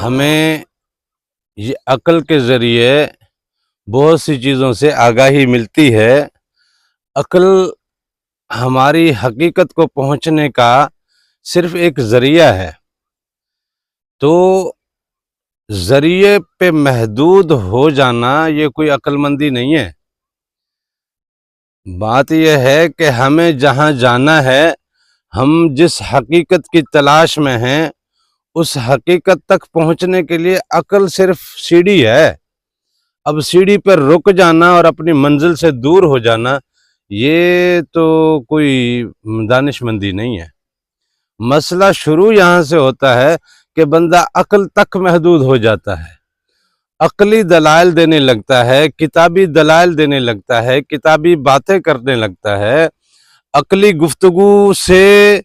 ہمیں یہ عقل کے ذریعے بہت سی چیزوں سے آگاہی ملتی ہے۔ عقل ہماری حقیقت کو پہنچنے کا صرف ایک ذریعہ ہے، تو ذریعے پہ محدود ہو جانا یہ کوئی عقل مندی نہیں ہے۔ بات یہ ہے کہ ہمیں جہاں جانا ہے، ہم جس حقیقت کی تلاش میں ہیں، اس حقیقت تک پہنچنے کے لیے عقل صرف سیڑھی ہے۔ اب سیڑھی پر رک جانا اور اپنی منزل سے دور ہو جانا یہ تو کوئی دانش مندی نہیں ہے۔ مسئلہ شروع یہاں سے ہوتا ہے کہ بندہ عقل تک محدود ہو جاتا ہے، عقلی دلائل دینے لگتا ہے، کتابی دلائل دینے لگتا ہے، کتابی باتیں کرنے لگتا ہے۔ عقلی گفتگو سے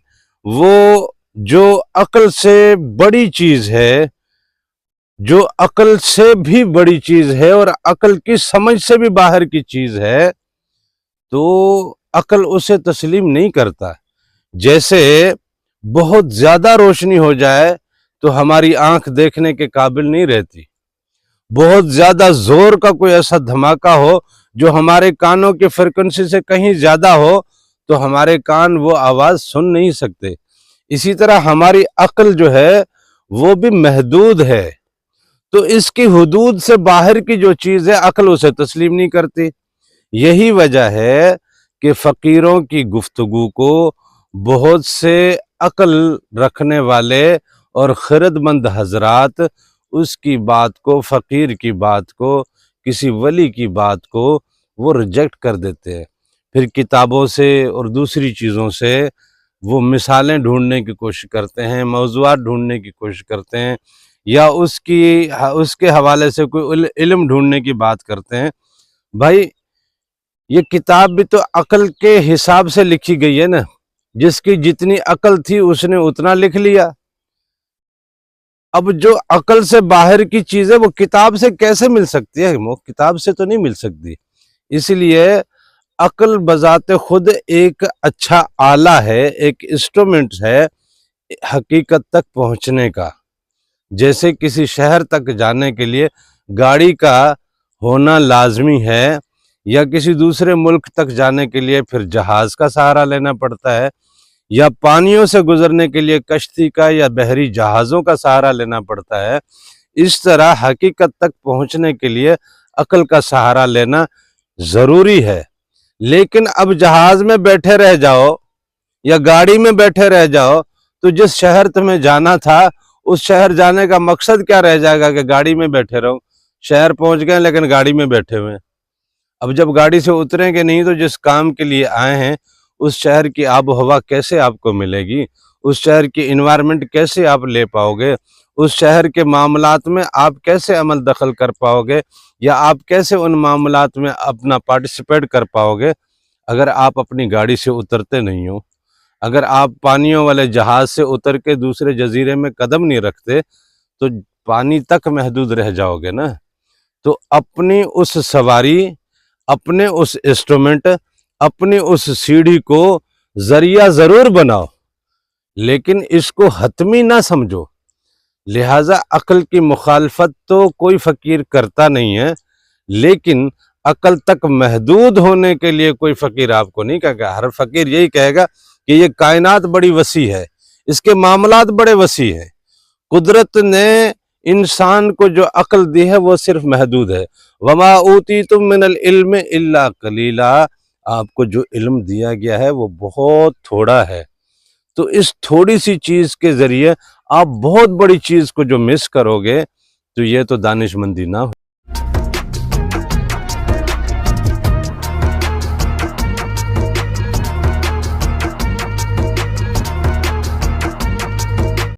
وہ جو عقل سے بڑی چیز ہے، جو عقل سے بھی بڑی چیز ہے اور عقل کی سمجھ سے بھی باہر کی چیز ہے، تو عقل اسے تسلیم نہیں کرتا۔ جیسے بہت زیادہ روشنی ہو جائے تو ہماری آنکھ دیکھنے کے قابل نہیں رہتی، بہت زیادہ زور کا کوئی ایسا دھماکہ ہو جو ہمارے کانوں کی فریکوینسی سے کہیں زیادہ ہو تو ہمارے کان وہ آواز سن نہیں سکتے۔ اسی طرح ہماری عقل جو ہے وہ بھی محدود ہے، تو اس کی حدود سے باہر کی جو چیز ہے عقل اسے تسلیم نہیں کرتی۔ یہی وجہ ہے کہ فقیروں کی گفتگو کو بہت سے عقل رکھنے والے اور خرد مند حضرات اس کی بات کو، فقیر کی بات کو، کسی ولی کی بات کو وہ ریجیکٹ کر دیتے ہیں۔ پھر کتابوں سے اور دوسری چیزوں سے وہ مثالیں ڈھونڈنے کی کوشش کرتے ہیں، موضوعات ڈھونڈنے کی کوشش کرتے ہیں، یا اس کے حوالے سے کوئی علم ڈھونڈنے کی بات کرتے ہیں۔ بھائی یہ کتاب بھی تو عقل کے حساب سے لکھی گئی ہے نا، جس کی جتنی عقل تھی اس نے اتنا لکھ لیا۔ اب جو عقل سے باہر کی چیز ہے وہ کتاب سے کیسے مل سکتی ہے؟ وہ کتاب سے تو نہیں مل سکتی۔ اس لیے عقل بذات خود ایک اچھا آلہ ہے، ایک انسٹرومنٹ ہے حقیقت تک پہنچنے کا۔ جیسے کسی شہر تک جانے کے لیے گاڑی کا ہونا لازمی ہے، یا کسی دوسرے ملک تک جانے کے لیے پھر جہاز کا سہارا لینا پڑتا ہے، یا پانیوں سے گزرنے کے لیے کشتی کا یا بحری جہازوں کا سہارا لینا پڑتا ہے۔ اس طرح حقیقت تک پہنچنے کے لیے عقل کا سہارا لینا ضروری ہے۔ لیکن اب جہاز میں بیٹھے رہ جاؤ یا گاڑی میں بیٹھے رہ جاؤ تو جس شہر تمہیں جانا تھا اس شہر جانے کا مقصد کیا رہ جائے گا کہ گاڑی میں بیٹھے رہو؟ شہر پہنچ گئے لیکن گاڑی میں بیٹھے ہوئے ہیں۔ اب جب گاڑی سے اتریں گے نہیں تو جس کام کے لیے آئے ہیں اس شہر کی آب و ہوا کیسے آپ کو ملے گی؟ اس شہر کی انوائرمنٹ کیسے آپ لے پاؤ گے؟ اس شہر کے معاملات میں آپ کیسے عمل دخل کر پاؤ گے، یا آپ کیسے ان معاملات میں اپنا پارٹیسپیٹ کر پاؤ گے اگر آپ اپنی گاڑی سے اترتے نہیں ہو؟ اگر آپ پانیوں والے جہاز سے اتر کے دوسرے جزیرے میں قدم نہیں رکھتے تو پانی تک محدود رہ جاؤ گے نا۔ تو اپنی اس سواری، اپنے اس انسٹرومنٹ، اپنی اس سیڑھی کو ذریعہ ضرور بناؤ لیکن اس کو حتمی نہ سمجھو۔ لہٰذا عقل کی مخالفت تو کوئی فقیر کرتا نہیں ہے، لیکن عقل تک محدود ہونے کے لیے کوئی فقیر آپ کو نہیں کہے گا۔ ہر فقیر یہی کہے گا کہ یہ کائنات بڑی وسیع ہے، اس کے معاملات بڑے وسیع ہیں، قدرت نے انسان کو جو عقل دی ہے وہ صرف محدود ہے۔ وَمَا أُوتِيتُم مِّنَ الْعِلْمِ إِلَّا قَلِيلًا، آپ کو جو علم دیا گیا ہے وہ بہت تھوڑا ہے، تو اس تھوڑی سی چیز کے ذریعے آپ بہت بڑی چیز کو جو مس کرو گے تو یہ تو دانش مندی نہ ہو۔